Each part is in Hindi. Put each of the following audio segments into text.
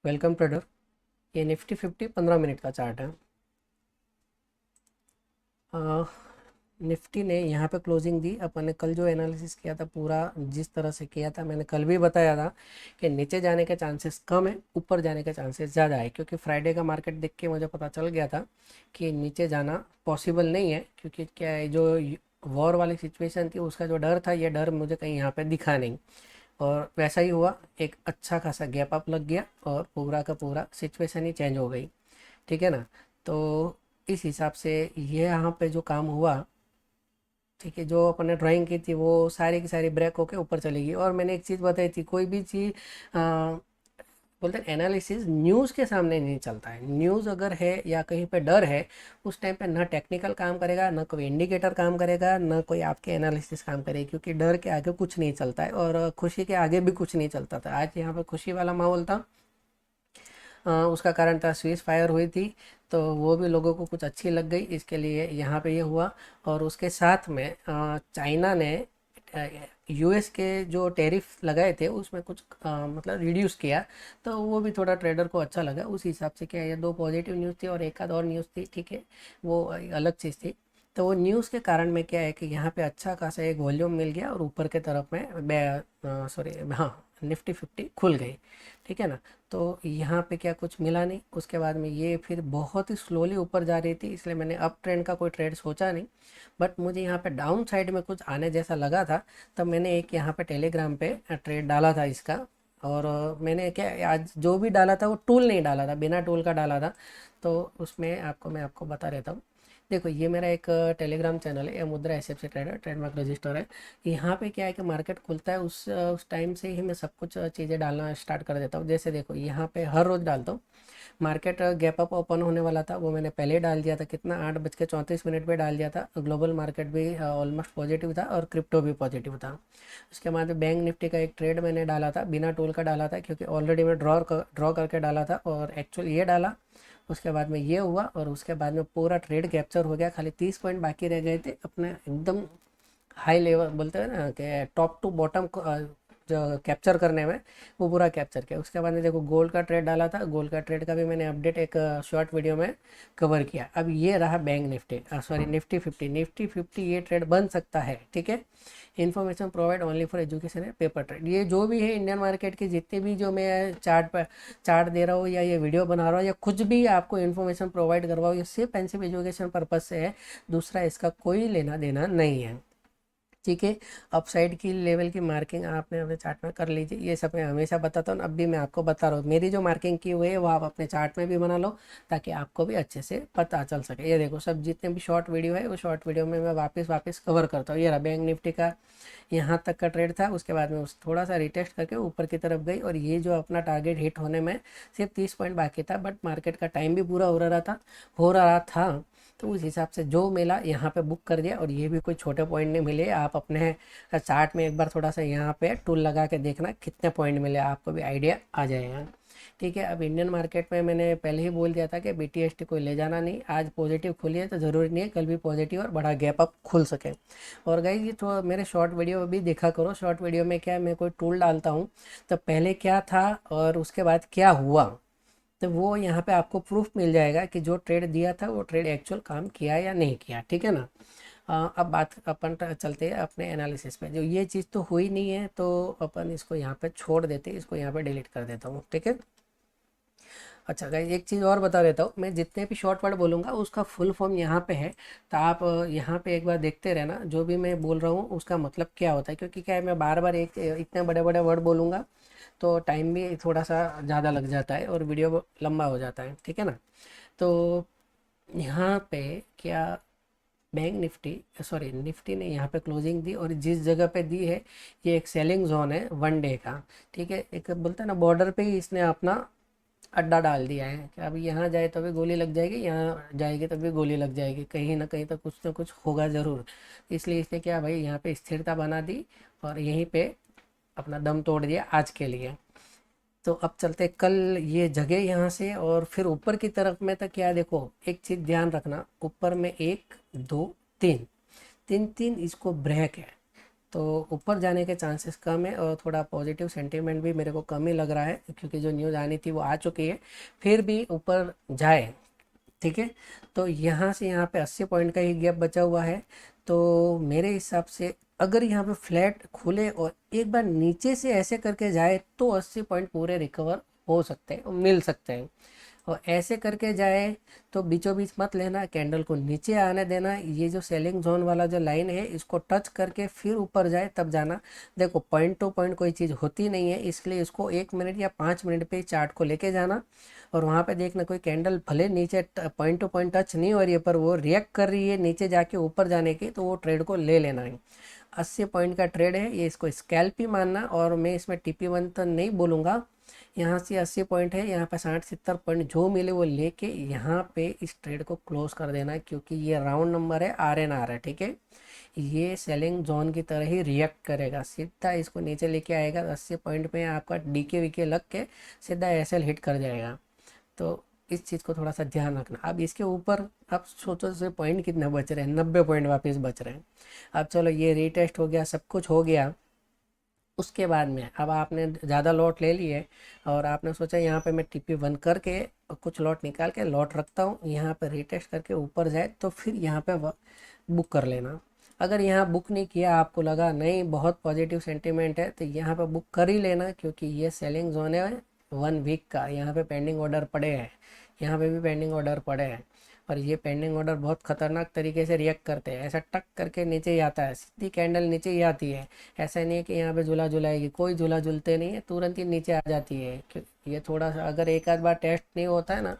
Welcome trader. ये निफ्टी 50 15 मिनट का चार्ट है। निफ्टी ने यहाँ पे क्लोजिंग दी। अपन ने कल जो एनालिसिस किया था पूरा जिस तरह से किया था, मैंने कल भी बताया था कि नीचे जाने के चांसेस कम है, ऊपर जाने के चांसेस ज़्यादा है। क्योंकि फ्राइडे का मार्केट देख के मुझे पता चल गया था कि नीचे जाना पॉसिबल नहीं है। क्योंकि क्या है, जो वॉर वाली सिचुएशन थी उसका जो डर था, ये डर मुझे कहीं यहाँ पे दिखा नहीं। और वैसा ही हुआ, एक अच्छा खासा गैप अप लग गया और पूरा का पूरा सिचुएशन ही चेंज हो गई। ठीक है ना। तो इस हिसाब से ये यहाँ पे जो काम हुआ, ठीक है, जो अपन ने ड्राइंग की थी वो सारी की सारी ब्रेक होके ऊपर चलेगी। और मैंने एक चीज़ बताई थी, कोई भी चीज़ बोलते हैं एनालिसिस न्यूज़ के सामने नहीं चलता है। न्यूज़ अगर है या कहीं पे डर है, उस टाइम पे ना टेक्निकल काम करेगा, ना कोई इंडिकेटर काम करेगा, ना कोई आपके एनालिसिस काम करेगी। क्योंकि डर के आगे कुछ नहीं चलता है और खुशी के आगे भी कुछ नहीं चलता था। आज यहाँ पे खुशी वाला माहौल था। उसका कारण था स्विस फायर हुई थी, तो वो भी लोगों को कुछ अच्छी लग गई, इसके लिए यहाँ पे ये हुआ। और उसके साथ में चाइना ने यूएस के जो टैरिफ लगाए थे उसमें कुछ मतलब रिड्यूस किया, तो वो भी थोड़ा ट्रेडर को अच्छा लगा। उस हिसाब से क्या है, ये दो पॉजिटिव न्यूज़ थी और एक आध और न्यूज़ थी, ठीक है, वो अलग चीज़ थी। तो वो न्यूज़ के कारण में क्या है कि यहाँ पे अच्छा खासा एक वॉल्यूम मिल गया और ऊपर के तरफ में सॉरी हाँ, निफ्टी 50 खुल गई। ठीक है ना। तो यहाँ पे क्या कुछ मिला नहीं। उसके बाद में ये फिर बहुत ही स्लोली ऊपर जा रही थी, इसलिए मैंने अप ट्रेंड का कोई ट्रेड सोचा नहीं। बट मुझे यहाँ पे डाउन साइड में कुछ आने जैसा लगा था, तब मैंने एक यहाँ पे टेलीग्राम पे ट्रेड डाला था इसका। और मैंने क्या आज जो भी डाला था वो टूल नहीं डाला था, बिना टूल का डाला था। तो उसमें मैं आपको बता देता हूँ। देखो, ये मेरा एक टेलीग्राम चैनल है, मुद्रा एसएफसी ट्रेडर, ट्रेडमार्क रजिस्टर है। यहाँ पे क्या है कि मार्केट खुलता है उस टाइम से ही मैं सब कुछ चीज़ें डालना स्टार्ट कर देता हूँ। जैसे देखो, यहाँ पे हर रोज़ डालता हूँ। मार्केट गैप अप ओपन होने वाला था, वो मैंने पहले डाल दिया था, कितना 8:34 पे डाल दिया था। ग्लोबल मार्केट भी ऑलमोस्ट पॉजिटिव था और क्रिप्टो भी पॉजिटिव था। उसके बाद बैंक निफ्टी का एक ट्रेड मैंने डाला था, बिना टूल का डाला था, क्योंकि ऑलरेडी मैं ड्रॉ करके डाला था और एक्चुअल ये डाला। उसके बाद में ये हुआ और उसके बाद में पूरा ट्रेड कैप्चर हो गया। खाली 30 पॉइंट बाकी रह गए थे अपने एकदम हाई लेवल, बोलते हैं ना कि टॉप टू बॉटम जो कैप्चर करने में, वो पूरा कैप्चर किया। उसके बाद में देखो, गोल्ड का ट्रेड डाला था, गोल्ड का ट्रेड का भी मैंने अपडेट एक शॉर्ट वीडियो में कवर किया। अब ये रहा बैंक निफ्टी, सॉरी निफ्टी 50 ये ट्रेड बन सकता है। ठीक है, information provide only for education है, पेपर ट्रेड। ये जो भी है इंडियन मार्केट के जितने भी जो मैं चार्ट दे रहा हूँ या ये वीडियो बना रहा हूँ या कुछ भी आपको इन्फॉर्मेशन प्रोवाइड करवाओ, ये सिर्फ एंड सिर्फ एजुकेशन पर्पज से है। दूसरा इसका कोई लेना देना नहीं है। ठीक है। अपसाइड की लेवल की मार्किंग आपने अपने चार्ट में कर लीजिए। ये सब मैं हमेशा बताता हूँ, अब भी मैं आपको बता रहा हूँ। मेरी जो मार्किंग की हुई है वो आप अपने चार्ट में भी बना लो, ताकि आपको भी अच्छे से पता चल सके। ये देखो, सब जितने भी शॉर्ट वीडियो है वो शॉर्ट वीडियो में मैं वापस वापस कवर करता हूँ। ये रहा बैंक निफ्टी का यहाँ तक का ट्रेड था। उसके बाद में उस थोड़ा सा रिटेस्ट करके ऊपर की तरफ गई और ये जो अपना टारगेट हिट होने में सिर्फ 30 पॉइंट बाकी था, बट मार्केट का टाइम भी पूरा हो रहा था। तो उस हिसाब से जो मिला यहाँ पे बुक कर दिया। और ये भी कोई छोटे पॉइंट नहीं मिले। आप अपने चार्ट में एक बार थोड़ा सा यहाँ पे टूल लगा के देखना कितने पॉइंट मिले, आपको भी आइडिया आ जाएगा। ठीक है। अब इंडियन मार्केट में मैंने पहले ही बोल दिया था कि बीटीएसटी को ले जाना नहीं। आज पॉजिटिव खुली है तो ज़रूरी नहीं है कल भी पॉजिटिव और बड़ा गैप अप खुल सके। और गाइस, ये तो मेरे शॉर्ट वीडियो भी देखा करो। शॉर्ट वीडियो में क्या है, मैं कोई टूल डालता हूँ तो पहले क्या था और उसके बाद क्या हुआ, तो वो यहाँ पे आपको प्रूफ मिल जाएगा कि जो ट्रेड दिया था वो ट्रेड एक्चुअल काम किया या नहीं किया। ठीक है ना। अब बात अपन चलते हैं अपने एनालिसिस पे। जो ये चीज़ तो हुई नहीं है, तो अपन इसको यहाँ पे छोड़ देते हैं, इसको यहाँ पे डिलीट कर देता हूँ। ठीक है। अच्छा गाइस, एक चीज़ और बता देता हूँ, मैं जितने भी शॉर्ट वर्ड बोलूँगा उसका फुल फॉर्म यहाँ पे है। तो आप यहाँ पे एक बार देखते रहना, जो भी मैं बोल रहा हूँ उसका मतलब क्या होता है। क्योंकि क्या है, मैं बार बार एक इतने बड़े बड़े वर्ड बोलूँगा तो टाइम भी थोड़ा सा ज़्यादा लग जाता है और वीडियो लंबा हो जाता है। ठीक है ना। तो यहाँ पे क्या, बैंक निफ्टी सॉरी निफ्टी ने यहाँ पे क्लोजिंग दी और जिस जगह पे दी है, ये एक सेलिंग जोन है वन डे का। ठीक है, एक बोलते हैं ना बॉर्डर पे ही इसने अपना अड्डा डाल दिया है कि अभी यहाँ जाए तो भी गोली लग जाएगी, यहाँ जाएगी तो भी गोली लग जाएगी, कहीं ना कहीं तो कुछ ना कुछ होगा ज़रूर। इसलिए इसने क्या भाई यहाँ पे स्थिरता बना दी और यहीं पे अपना दम तोड़ दिया आज के लिए। तो अब चलते कल ये जगह यहाँ से और फिर ऊपर की तरफ में। तो क्या देखो, एक चीज़ ध्यान रखना, ऊपर में 1 2 3 3 3 इसको ब्रेक है। तो ऊपर जाने के चांसेस कम है और थोड़ा पॉजिटिव सेंटीमेंट भी मेरे को कम ही लग रहा है, क्योंकि जो न्यूज़ आनी थी वो आ चुकी है, फिर भी ऊपर जाए। ठीक है, तो यहाँ से यहाँ पे 80 पॉइंट का ही गैप बचा हुआ है। तो मेरे हिसाब से अगर यहाँ पे फ्लैट खुले और एक बार नीचे से ऐसे करके जाए तो 80 पॉइंट पूरे रिकवर हो सकते हैं, मिल सकते हैं। और ऐसे करके जाए तो बीचों बीच मत लेना, कैंडल को नीचे आने देना। ये जो सेलिंग जोन वाला जो लाइन है इसको टच करके फिर ऊपर जाए तब जाना। देखो पॉइंट टू पॉइंट कोई चीज़ होती नहीं है, इसलिए इसको 1 मिनट या 5 मिनट पे चार्ट को लेके जाना और वहाँ पे देखना कोई कैंडल भले नीचे पॉइंट टू पॉइंट टच नहीं हो रही है पर वो रिएक्ट कर रही है नीचे जाके ऊपर जाने की, तो वो ट्रेड को ले लेना है। 80 पॉइंट का ट्रेड है ये, इसको स्कैल्प ही मानना। और मैं इसमें TP1 तो नहीं बोलूँगा। यहाँ से 80 पॉइंट है, यहाँ पे 60-70 पॉइंट जो मिले वो लेके यहाँ पे इस ट्रेड को क्लोज कर देना है, क्योंकि ये राउंड नंबर है, RNR है। ठीक है, ये सेलिंग जोन की तरह ही रिएक्ट करेगा, सीधा इसको नीचे लेके आएगा। 80 पॉइंट पे आपका DK वीके लग के सीधा SL हिट कर जाएगा। तो इस चीज़ को थोड़ा सा ध्यान रखना। अब इसके ऊपर आप सोचो से पॉइंट कितने बच रहे हैं, 90 पॉइंट वापस बच रहे हैं। अब चलो ये रीटेस्ट हो गया, सब कुछ हो गया। उसके बाद में अब आपने ज़्यादा लॉट ले लिए और आपने सोचा यहाँ पे मैं TP1 करके कुछ लॉट निकाल के लॉट रखता हूँ, यहाँ पे रीटेस्ट करके ऊपर जाए तो फिर यहाँ पे बुक कर लेना। अगर यहाँ बुक नहीं किया, आपको लगा नहीं बहुत पॉजिटिव सेंटीमेंट है, तो यहाँ पे बुक कर ही लेना, क्योंकि ये सेलिंग जोन है 1 वीक का। यहाँ पे पेंडिंग ऑर्डर पड़े हैं, यहाँ पे भी पेंडिंग ऑर्डर पड़े हैं, और ये पेंडिंग ऑर्डर बहुत खतरनाक तरीके से रिएक्ट करते हैं। ऐसा टक करके नीचे ही आता है, सीधी कैंडल नीचे ही आती है। ऐसा नहीं है कि यहाँ पे झूला झुलाएगी, कोई झूला झूलते नहीं है, तुरंत ही नीचे आ जाती है। ये थोड़ा सा अगर एक आध बार टेस्ट नहीं होता है ना,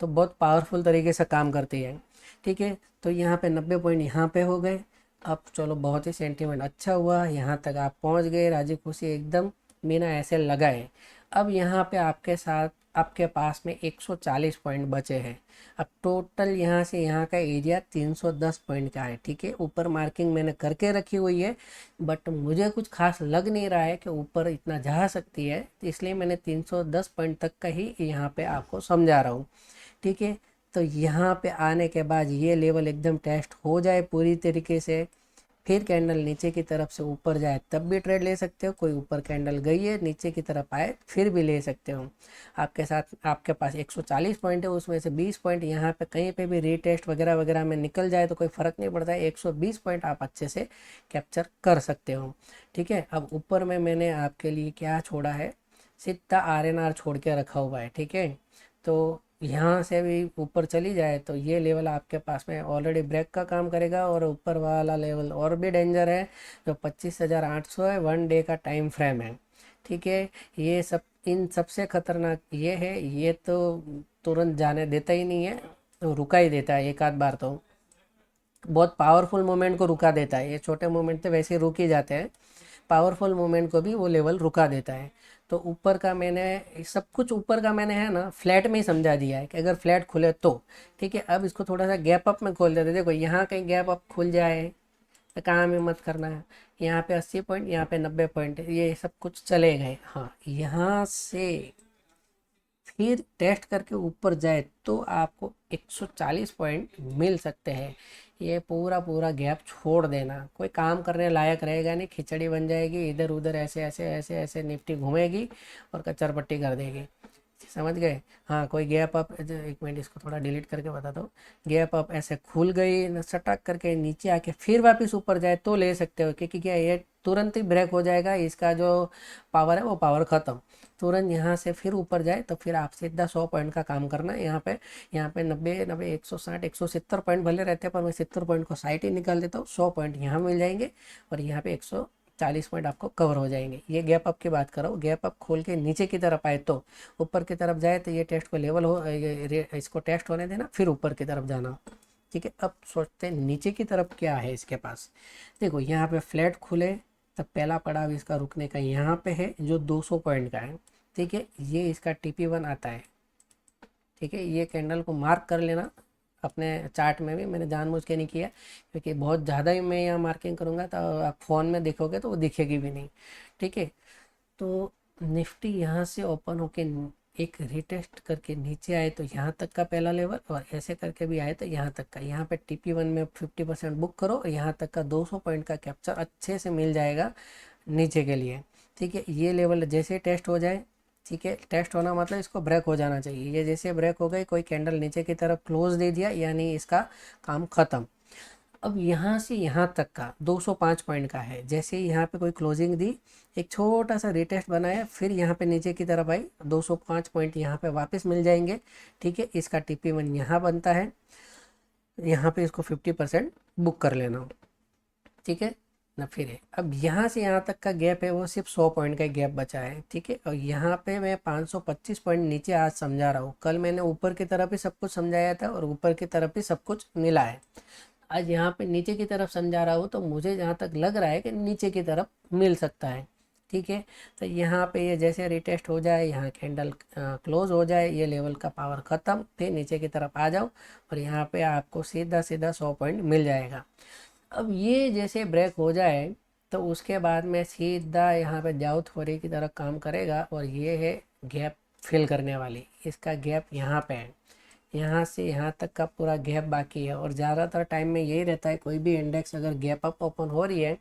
तो बहुत पावरफुल तरीके से काम करती है। ठीक है, तो यहाँ पे 90 पॉइंट यहाँ पे हो गए। अब चलो बहुत ही सेंटीमेंट अच्छा हुआ, यहाँ तक आप पहुँच गए राजी खुशी एकदम, बिना ऐसे लगाए। अब यहाँ पे आपके साथ आपके पास में 140 पॉइंट बचे हैं। अब टोटल यहाँ से यहाँ का एरिया 310 पॉइंट का है। ठीक है, ऊपर मार्किंग मैंने करके रखी हुई है, बट मुझे कुछ खास लग नहीं रहा है कि ऊपर इतना जा सकती है, तो इसलिए मैंने 310 पॉइंट तक का ही यहाँ पे आपको समझा रहा हूँ। ठीक है, तो यहाँ पे आने के बाद ये लेवल एकदम टेस्ट हो जाए पूरी तरीके से, फिर कैंडल नीचे की तरफ से ऊपर जाए तब भी ट्रेड ले सकते हो। कोई ऊपर कैंडल गई है नीचे की तरफ आए फिर भी ले सकते हो। आपके साथ आपके पास 140 पॉइंट है, उसमें से 20 पॉइंट यहाँ पे कहीं पे भी रीटेस्ट वगैरह वगैरह में निकल जाए तो कोई फ़र्क नहीं पड़ता है। 120 पॉइंट आप अच्छे से कैप्चर कर सकते हो। ठीक है, अब ऊपर में मैंने आपके लिए क्या छोड़ा है, सीधा RNR छोड़ के रखा हुआ है। ठीक है, तो यहाँ से भी ऊपर चली जाए तो ये लेवल आपके पास में ऑलरेडी ब्रेक का काम करेगा, और ऊपर वाला लेवल और भी डेंजर है जो 25,800 है, 1 डे का टाइम फ्रेम है। ठीक है, ये सब इन सबसे खतरनाक ये है, ये तो तुरंत जाने देता ही नहीं है, तो रुका ही देता है एक आध बार। तो बहुत पावरफुल मूवमेंट को रुका देता है, ये छोटे मूवमेंट तो वैसे रुक ही जाते हैं, पावरफुल मूवमेंट को भी वो लेवल रुका देता है। तो ऊपर का मैंने सब कुछ ऊपर का मैंने है ना फ्लैट में ही समझा दिया है कि अगर फ्लैट खुले तो ठीक है। अब इसको थोड़ा सा गैप अप में खोल देते, देखो यहाँ कहीं गैप अप खुल जाए तो काम ही मत करना है। यहाँ पे 80 पॉइंट, यहाँ पे 90 पॉइंट, ये सब कुछ चले गए। हाँ, यहाँ से फिर टेस्ट करके ऊपर जाए तो आपको 140 पॉइंट मिल सकते हैं। ये पूरा पूरा गैप छोड़ देना, कोई काम करने लायक रहेगा नहीं, खिचड़ी बन जाएगी, इधर उधर ऐसे ऐसे ऐसे ऐसे निफ्टी घूमेगी और कचर पट्टी कर देगी। समझ गए? हाँ, कोई गैप अप, एक मिनट इसको थोड़ा डिलीट करके बता दो। गैप अप ऐसे खुल गई सटक करके नीचे आके फिर वापस ऊपर जाए तो ले सकते हो, क्योंकि क्या ये तुरंत ही ब्रेक हो जाएगा, इसका जो पावर है वो पावर ख़त्म। तुरंत यहाँ से फिर ऊपर जाए तो फिर आप सीधा 100 पॉइंट का काम करना है। यहाँ पे 90 160 170 पॉइंट भले रहते हैं, पर मैं 70 पॉइंट को साइड ही निकाल देता हूँ। 100 पॉइंट यहाँ मिल जाएंगे और यहाँ पे 140 पॉइंट आपको कवर हो जाएंगे। ये गैप अप की बात करो, गैप अप खोल के नीचे की तरफ आए तो ऊपर की तरफ जाए तो ये टेस्ट को लेवल हो, इसको टेस्ट होने देना, फिर ऊपर की तरफ जाना। ठीक है, अब सोचते हैं नीचे की तरफ क्या है इसके पास। देखो यहाँ पे फ्लैट खुले तब पहला पड़ाव इसका रुकने का यहाँ पे है जो 200 पॉइंट का है। ठीक है, ये इसका TP1 आता है। ठीक है, ये कैंडल को मार्क कर लेना अपने चार्ट में भी, मैंने जानबूझ के नहीं किया क्योंकि बहुत ज़्यादा ही मैं यहाँ मार्किंग करूँगा तो आप फ़ोन में देखोगे तो वो दिखेगी भी नहीं। ठीक है, तो निफ्टी यहाँ से ओपन होके एक रिटेस्ट करके नीचे आए तो यहाँ तक का पहला लेवल, और ऐसे करके भी आए तो यहाँ तक का। यहाँ पे TP1 में 50% बुक करो और यहाँ तक का 200 पॉइंट का कैप्चर अच्छे से मिल जाएगा नीचे के लिए। ठीक है, ये लेवल जैसे टेस्ट हो जाए, ठीक है, टेस्ट होना मतलब इसको ब्रेक हो जाना चाहिए। ये जैसे ब्रेक हो गई, कोई कैंडल नीचे की तरफ क्लोज दे दिया, यानी इसका काम खत्म। अब यहाँ से यहाँ तक का 205 पॉइंट का है, जैसे ही यहाँ पे कोई क्लोजिंग दी, एक छोटा सा रिटेस्ट बनाया, फिर यहाँ पे नीचे की तरफ आई, 205 पॉइंट यहाँ पे वापस मिल जाएंगे। ठीक है, इसका TP1 यहाँ बनता है, यहाँ पे इसको 50% बुक कर लेना। ठीक है ना, फिर है अब यहाँ से यहाँ तक का गैप है वो सिर्फ 100 पॉइंट का गैप बचा है। ठीक है, और यहाँ पे मैं 525 पॉइंट नीचे आज समझा रहा हूँ। कल मैंने ऊपर की तरफ ही सब कुछ समझाया था और ऊपर की तरफ ही सब कुछ मिला है। आज यहाँ पे नीचे की तरफ समझा रहा हूँ, तो मुझे जहाँ तक लग रहा है कि नीचे की तरफ मिल सकता है। ठीक है, तो यहाँ पे ये जैसे रिटेस्ट हो जाए, यहाँ कैंडल क्लोज हो जाए, ये लेवल का पावर ख़त्म, फिर नीचे की तरफ आ जाओ और यहाँ पे आपको सीधा सीधा 100 पॉइंट मिल जाएगा। अब ये जैसे ब्रेक हो जाए तो उसके बाद में सीधा यहाँ पे जाओ थोड़ी की तरह काम करेगा, और ये है गैप फिल करने वाली। इसका गैप यहाँ पे है, यहाँ से यहाँ तक का पूरा गैप बाकी है। और ज़्यादातर टाइम में यही रहता है, कोई भी इंडेक्स अगर गैप अप ओपन हो रही है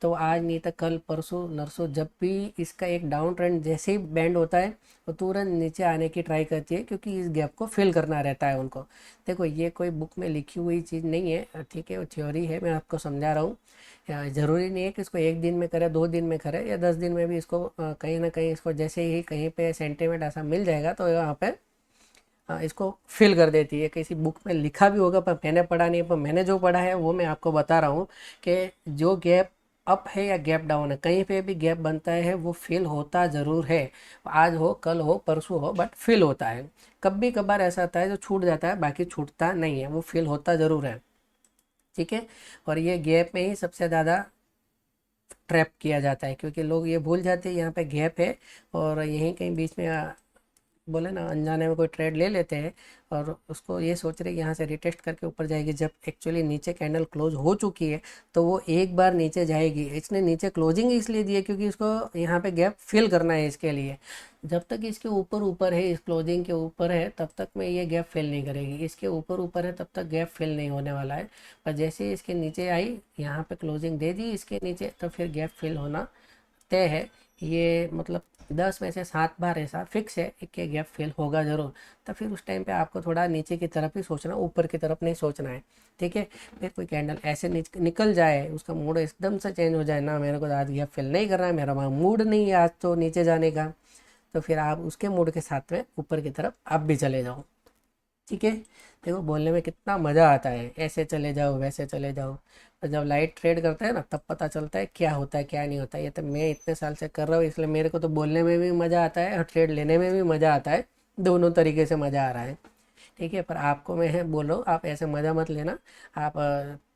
तो आज नहीं तो कल परसों नरसों जब भी इसका एक डाउन ट्रेंड जैसे ही बैंड होता है तो तुरंत नीचे आने की ट्राई करती है, क्योंकि इस गैप को फिल करना रहता है उनको। देखो ये कोई बुक में लिखी हुई चीज़ नहीं है, ठीक है, वो थ्योरी है, मैं आपको समझा रहा हूँ। ज़रूरी नहीं है कि इसको 1 दिन में करे, 2 दिन में करे, या 10 दिन में भी इसको कहीं ना कहीं इसको जैसे ही कहीं पे सेंटीमेंट ऐसा मिल जाएगा तो यहाँ पे इसको फिल कर देती है। किसी बुक में लिखा भी होगा पर मैंने पढ़ा नहीं है, पर मैंने जो पढ़ा है वो मैं आपको बता रहा हूँ कि जो गैप अप है या गैप डाउन है, कहीं पे भी गैप बनता है वो फिल होता ज़रूर है। आज हो, कल हो, परसों हो, बट फिल होता है। कभी कभार ऐसा होता है जो छूट जाता है, बाकी छूटता नहीं है, वो फिल होता ज़रूर है। ठीक है, और ये गैप में ही सबसे ज़्यादा ट्रैप किया जाता है, क्योंकि लोग ये भूल जाते हैं यहाँ पे गैप है, और यहीं कहीं बीच में बोले ना अनजाने में कोई ट्रेड ले लेते हैं और उसको ये सोच रहे यहाँ से रिटेस्ट करके ऊपर जाएगी, जब एक्चुअली नीचे कैंडल क्लोज हो चुकी है तो वो एक बार नीचे जाएगी। इसने नीचे क्लोजिंग इसलिए दी है क्योंकि उसको यहाँ पे गैप फिल करना है इसके लिए। जब तक इसके ऊपर ऊपर है, इस क्लोजिंग के ऊपर है, तब तक में ये गैप फिल नहीं करेगी। इसके ऊपर ऊपर है तब तक गैप फिल नहीं होने वाला है, पर जैसे ही इसके नीचे आई, यहाँ पे क्लोजिंग दे दी इसके नीचे, तो फिर गैप फिल होना तय है। ये मतलब 10 में से 7 बार ऐसा फिक्स है कि गैप फेल होगा ज़रूर। तो फिर उस टाइम पे आपको थोड़ा नीचे की तरफ ही सोचना, ऊपर की तरफ नहीं सोचना है। ठीक है, फिर कोई कैंडल ऐसे निकल जाए, उसका मूड एकदम से चेंज हो जाए ना, मेरे को आज गैप फेल नहीं करना है, मेरा वहाँ मूड नहीं है आज तो नीचे जाने का, तो फिर आप उसके मूड के साथ में ऊपर की तरफ आप भी चले जाओ। ठीक है, देखो बोलने में कितना मज़ा आता है, ऐसे चले जाओ वैसे चले जाओ। और जब लाइट ट्रेड करते हैं ना तब पता चलता है क्या होता है क्या नहीं होता है। ये तो मैं इतने साल से कर रहा हूँ, इसलिए मेरे को तो बोलने में भी मज़ा आता है और ट्रेड लेने में भी मज़ा आता है, दोनों तरीके से मज़ा आ रहा है। ठीक है, पर आपको मैं बोल रहा हूँ आप ऐसे मज़ा मत लेना। आप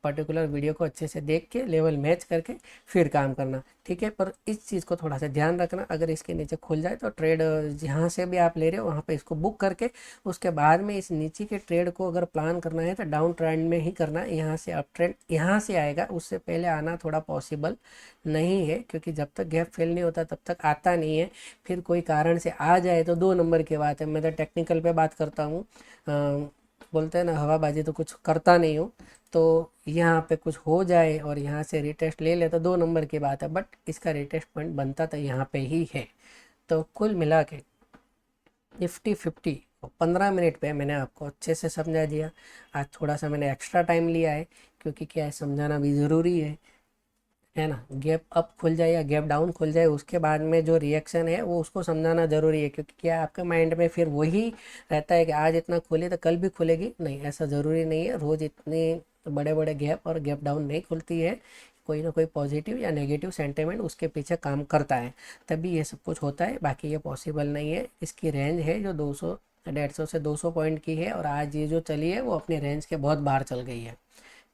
पर्टिकुलर वीडियो को अच्छे से देख के लेवल मैच करके फिर काम करना। ठीक है, पर इस चीज़ को थोड़ा सा ध्यान रखना, अगर इसके नीचे खुल जाए तो ट्रेड जहाँ से भी आप ले रहे हो वहाँ पे इसको बुक करके उसके बाद में इस नीचे के ट्रेड को अगर प्लान करना है तो डाउन ट्रेंड में ही करना है। यहाँ से अप ट्रेंड यहाँ से आएगा, उससे पहले आना थोड़ा पॉसिबल नहीं है, क्योंकि जब तक गैप फिल नहीं होता तब तक आता नहीं है। फिर कोई कारण से आ जाए तो 2 नंबर की बात है। मैं तो टेक्निकल पे बात करता हूँ, बोलते हैं ना हवाबाजी, तो कुछ करता नहीं हूँ। तो यहाँ पे कुछ हो जाए और यहाँ से रिटेस्ट ले ले तो 2 नंबर की बात है, बट इसका रिटेस्ट पॉइंट बनता तो यहाँ पे ही है। तो कुल मिला के निफ्टी 50 15 मिनट पे मैंने आपको अच्छे से समझा दिया। आज थोड़ा सा मैंने एक्स्ट्रा टाइम लिया है, क्योंकि क्या है, समझाना भी ज़रूरी है ना। गैप अप खुल जाए या गैप डाउन खुल जाए, उसके बाद में जो रिएक्शन है वो उसको समझाना ज़रूरी है, क्योंकि क्या आपके माइंड में फिर वही रहता है कि आज इतना खुली तो कल भी खुलेगी। नहीं, ऐसा ज़रूरी नहीं है, रोज़ इतने बड़े बड़े गैप और गैप डाउन नहीं खुलती है। कोई ना कोई पॉजिटिव या नेगेटिव सेंटिमेंट उसके पीछे काम करता है, तभी ये सब कुछ होता है, बाकी ये पॉसिबल नहीं है। इसकी रेंज है जो 200 150 से 200 पॉइंट की है, और आज ये जो चली है वो अपनी रेंज के बहुत बाहर चल गई है।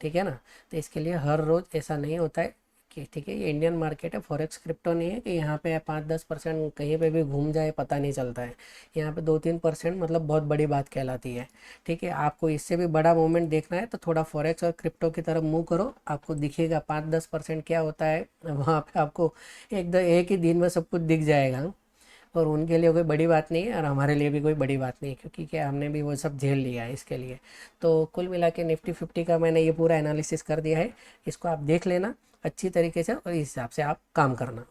ठीक है ना, तो इसके लिए हर रोज़ ऐसा नहीं होता है कि, ठीक है, ये इंडियन मार्केट है, फॉरेक्स क्रिप्टो नहीं है कि यहाँ पे 5-10% कहीं पे भी घूम जाए पता नहीं चलता है। यहाँ पे 2-3% मतलब बहुत बड़ी बात कहलाती है। ठीक है, आपको इससे भी बड़ा मूवमेंट देखना है तो थोड़ा फॉरेक्स और क्रिप्टो की तरफ मूव करो, आपको दिखेगा 5-10% क्या होता है वहाँ पे, आपको एक ही दिन में सब कुछ दिख जाएगा। और उनके लिए कोई बड़ी बात नहीं है और हमारे लिए भी कोई बड़ी बात नहीं है, क्योंकि क्या हमने भी वो सब झेल लिया है इसके लिए। तो कुल मिला के निफ्टी 50 का मैंने ये पूरा एनालिसिस कर दिया है, इसको आप देख लेना अच्छी तरीके से और इस हिसाब से आप काम करना।